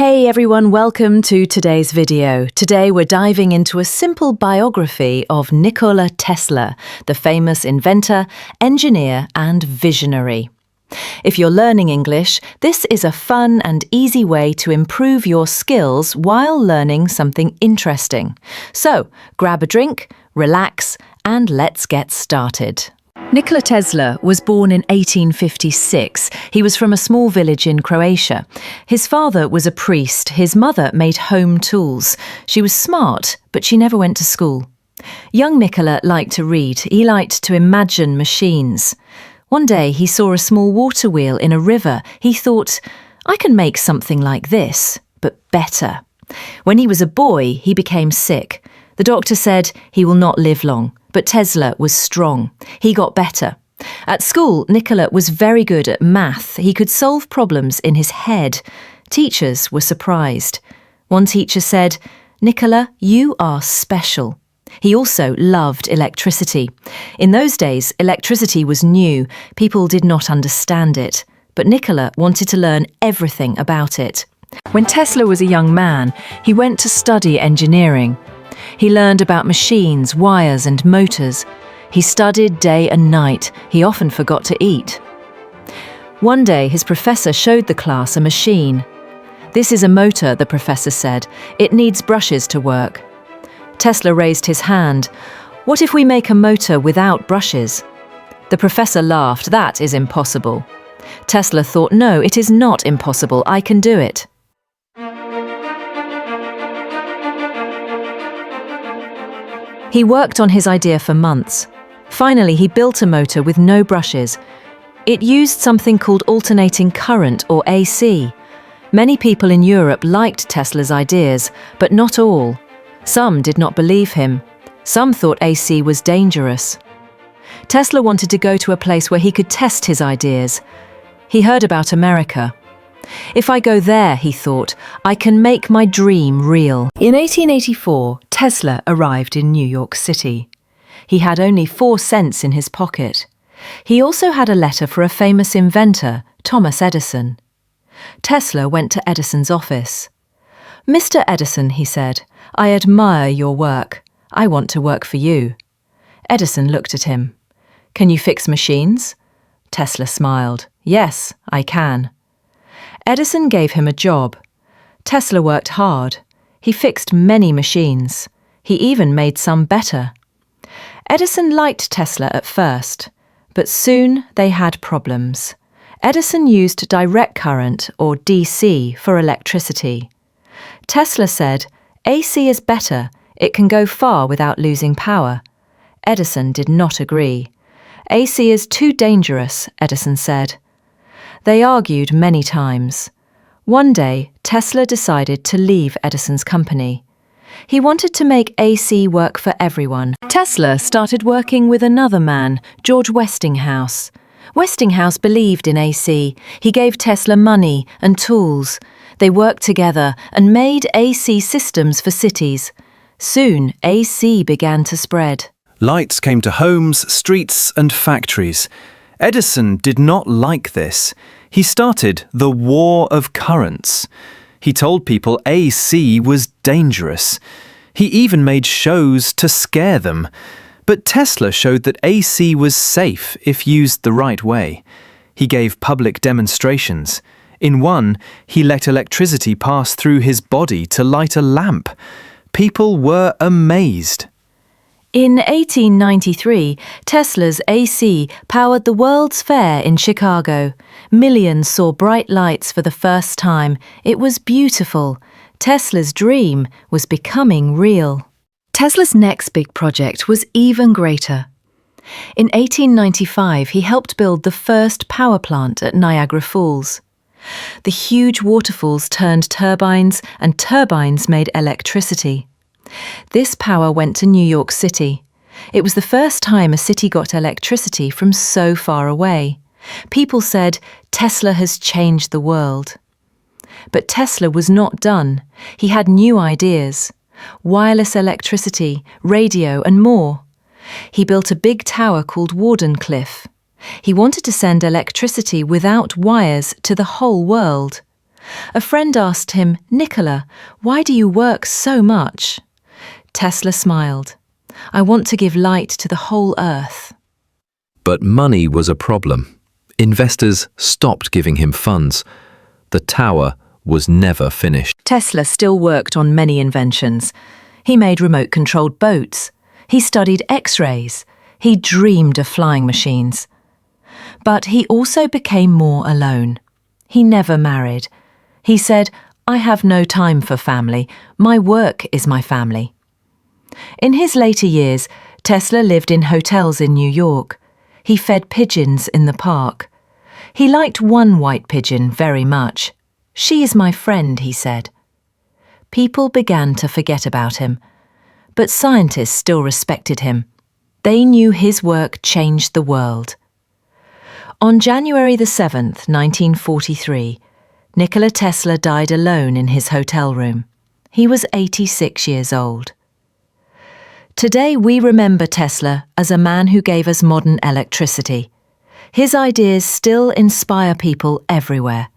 Hey everyone, welcome to today's video. Today we're diving into a simple biography of Nikola Tesla, the famous inventor, engineer and visionary. If you're learning English, this is a fun and easy way to improve your skills while learning something interesting. So, grab a drink, relax, and let's get started. Nikola Tesla was born in 1856. He was from a small village in Croatia. His father was a priest. His mother made home tools. She was smart, but she never went to school. Young Nikola liked to read. He liked to imagine machines. One day he saw a small water wheel in a river. He thought, I can make something like this, but better. When he was a boy, he became sick. The doctor said he will not live long. But Tesla was strong. He got better. At school, Nikola was very good at math. He could solve problems in his head. Teachers were surprised. One teacher said, "Nikola, you are special." He also loved electricity. In those days, electricity was new. People did not understand it. But Nikola wanted to learn everything about it. When Tesla was a young man, he went to study engineering. He learned about machines, wires and motors. He studied day and night. He often forgot to eat. One day his professor showed the class a machine. "This is a motor," the professor said. "It needs brushes to work." Tesla raised his hand. "What if we make a motor without brushes?" The professor laughed. "That is impossible." Tesla thought, "No, it is not impossible. I can do it." He worked on his idea for months. Finally, he built a motor with no brushes. It used something called alternating current, or AC. Many people in Europe liked Tesla's ideas, but not all. Some did not believe him. Some thought AC was dangerous. Tesla wanted to go to a place where he could test his ideas. He heard about America. If I go there, he thought, I can make my dream real. In 1884, Tesla arrived in New York City. He had only 4 cents in his pocket. He also had a letter for a famous inventor, Thomas Edison. Tesla went to Edison's office. "Mr. Edison," he said, "I admire your work. I want to work for you." Edison looked at him. "Can you fix machines?" Tesla smiled. "Yes, I can." Edison gave him a job. Tesla worked hard. He fixed many machines. He even made some better. Edison liked Tesla at first, but soon they had problems. Edison used direct current, or DC, for electricity. Tesla said, "AC is better. It can go far without losing power." Edison did not agree. "AC is too dangerous," Edison said. They argued many times. One day, Tesla decided to leave Edison's company. He wanted to make AC work for everyone. Tesla started working with another man, George Westinghouse. Westinghouse believed in AC. He gave Tesla money and tools. They worked together and made AC systems for cities. Soon, AC began to spread. Lights came to homes, streets and factories. Edison did not like this. He started the War of Currents. He told people AC was dangerous. He even made shows to scare them. But Tesla showed that AC was safe if used the right way. He gave public demonstrations. In one, he let electricity pass through his body to light a lamp. People were amazed. In 1893, Tesla's AC powered the World's Fair in Chicago. Millions saw bright lights for the first time. It was beautiful. Tesla's dream was becoming real. Tesla's next big project was even greater. In 1895, he helped build the first power plant at Niagara Falls. The huge waterfalls turned turbines, and turbines made electricity. This power went to New York City. It was the first time a city got electricity from so far away. People said, Tesla has changed the world. But Tesla was not done. He had new ideas. Wireless electricity, radio and more. He built a big tower called Wardenclyffe. He wanted to send electricity without wires to the whole world. A friend asked him, "Nikola, why do you work so much?" Tesla smiled. "I want to give light to the whole earth." But money was a problem. Investors stopped giving him funds. The tower was never finished. Tesla still worked on many inventions. He made remote-controlled boats. He studied X-rays. He dreamed of flying machines. But he also became more alone. He never married. He said, "I have no time for family. My work is my family." In his later years, Tesla lived in hotels in New York. He fed pigeons in the park. He liked one white pigeon very much. "She is my friend," he said. People began to forget about him, but scientists still respected him. They knew his work changed the world. On January the 7th, 1943, Nikola Tesla died alone in his hotel room. He was 86 years old. Today we remember Tesla as a man who gave us modern electricity. His ideas still inspire people everywhere.